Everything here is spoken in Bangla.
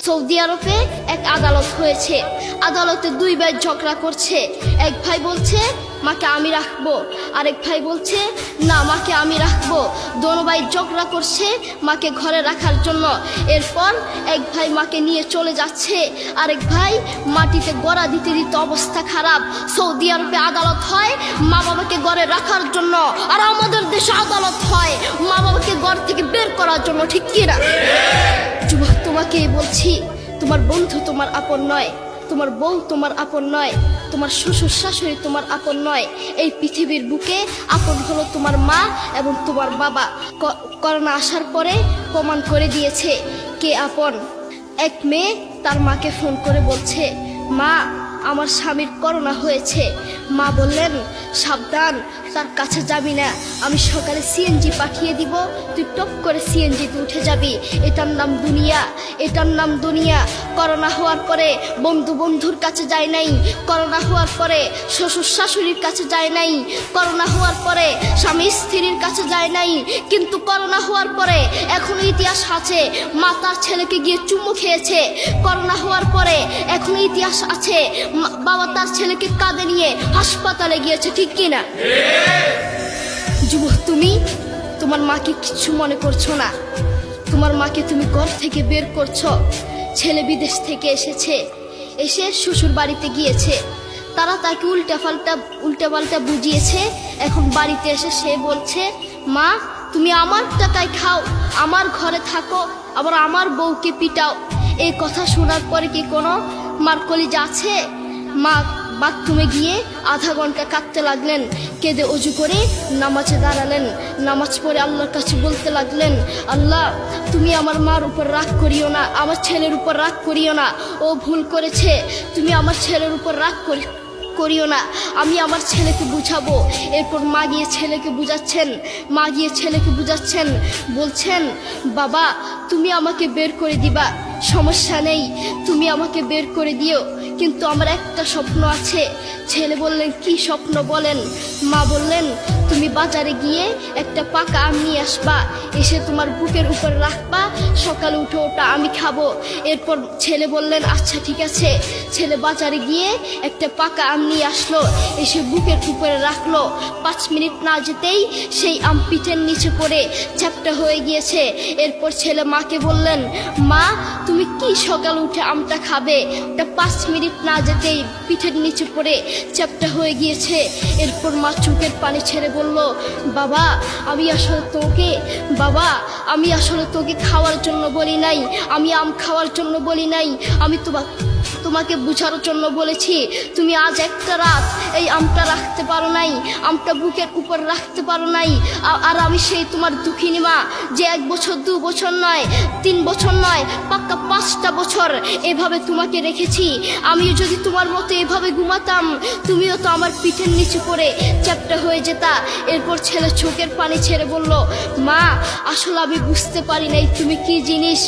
সৌদি আরবে এক আদালত হয়েছে। আদালতে দুই ভাই ঝগড়া করছে। এক ভাই বলছে মাকে আমি রাখবো, আরেক ভাই বলছে না মাকে আমি রাখবো। দোনো ভাই ঝগড়া করছে মাকে ঘরে রাখার জন্য। এরপর এক ভাই মাকে নিয়ে চলে যাচ্ছে, আরেক ভাই মাটিতে গড়া দিতে দিতে অবস্থা খারাপ। সৌদি আরবে আদালত হয় মা বাবাকে ঘরে রাখার জন্য, আর আমাদের দেশে আদালত হয় মা বাবাকে ঘর থেকে বের করার জন্য, ঠিক কিনা? যুবক, তোমাকে বলছি, তোমার বন্ধু তোমার আপন নয়, তোমার বউ তোমার আপন নয়, তোমার শ্বশুর শাশুড়ি তোমার আপন নয়। এই পৃথিবীর বুকে আপন হলো তোমার মা এবং তোমার বাবা। করোনা আসার পরে প্রমাণ করে দিয়েছে কে আপন। এক মেয়ে তার মাকে ফোন করে বলছে, মা আমার স্বামীর করোনা হয়েছে। মা বললেন সাবধান, তার কাছে যাবি না, আমি সকালে সিএনজি পাঠিয়ে দিব, তুই টপ করে সিএনজিতে উঠে যাবি। এটার নাম দুনিয়া, এটার নাম দুনিয়া। করোনা হওয়ার পরে বন্ধু বন্ধুর কাছে যায় নাই, করোনা হওয়ার পরে শ্বশুর শাশুড়ির কাছে যায় নাই, করোনা হওয়ার পরে স্বামী স্ত্রীর কাছে যায় নাই। কিন্তু করোনা হওয়ার পরে এখনো ইতিহাস আছে, মা তার ছেলেকে গিয়ে চুমু খেয়েছে। করোনা হওয়ার পরে এখনো ইতিহাস আছে, বাবা তার ছেলেকে কাঁধে নিয়ে হাসপাতালে গিয়েছে, ঠিক কিনা? যুবক, তুমি তোমার মাকে কিছু মনে করছো না। তোমার মাকে তুমি ঘর থেকে বের করছো। ছেলে বিদেশ থেকে এসেছে, এসে শ্বশুর বাড়িতে গিয়েছে, তারা তাকে উল্টা পাল্টা বুঝিয়েছে। এখন বাড়িতে এসে সে বলছে, মা তুমি আমার টাকায় খাও, আমার ঘরে থাকো, আবার আমার বউকে পিটাও। এই কথা শোনার পরে কি কোনো মার কলিজা আছে? মা বাথরুমে গিয়ে আধা ঘন্টা কাঁদতে লাগলেন। কেঁদে অজু করে নামাজে দাঁড়ালেন। নামাজ পড়ে আল্লাহর কাছে বলতে লাগলেন, আল্লাহ তুমি আমার মার উপর রাগ করিও না, আমার ছেলের উপর রাগ করিও না, ও ভুল করেছে, তুমি আমার ছেলের উপর রাগ করিও না, আমি আমার ছেলেকে বুঝাবো। এরপর মা গিয়ে ছেলেকে বুঝাচ্ছেন, বলছেন বাবা তুমি আমাকে বের করে দিবা, সমস্যা নেই, তুমি আমাকে বের করে দিও, কিন্তু আমার একটা স্বপ্ন আছে। ছেলে বললেন কি স্বপ্ন বলেন? মা বললেন তুমি বাজারে গিয়ে একটা পাকা আম নিয়ে আসবা, এসে তোমার বুকের উপর রাখবা, সকালে উঠে ওটা আমি খাবো। এরপর ছেলে বললেন আচ্ছা ঠিক আছে। ছেলে বাজারে গিয়ে একটা পাকা আম নিয়ে আসলো, এসে বুকের উপরে রাখলো। 5 মিনিট না যেতেই সেই আম পিঠের নিচে পড়ে চ্যাপ্টা হয়ে গিয়েছে। এরপর ছেলে মাকে বললেন, মা তুমি কি সকাল উঠে আমটা খাবে? ওটা 5 মিনিট না যেতেই পিঠের নিচে পড়ে চ্যাপ্টা হয়ে গিয়েছে। এরপর মা চোখের পানি ছেড়ে বলল, বাবা আমি আসলে তোকে খাওয়ার জন্য বলি নাই, আমি আম খাওয়ার জন্য বলি নাই, আমি তোমাকে বুঝানোর জন্য বলেছি। তুমি আজ একটা রাত এই আমটা রাখতে পারো নাই, আমটা বুকের উপর রাখতে পারো নাই, আর আমি সেই তোমার দুঃখিনী মা যে 1 বছর 2 বছর নয়, 3 বছর নয়, পাক্কা 5টা বছর এভাবে তোমাকে রেখেছি। আমিও যদি তোমার মতো এভাবে ঘুমাতাম, তুমিও তো আমার পিঠের নিচে পড়ে চ্যাপ্টা হয়ে যেতা। এরপর ছেলে চোখের পানি ছেড়ে বলল, মা আসলে আমি বুঝতে পারি নাই তুমি কি জিনিস।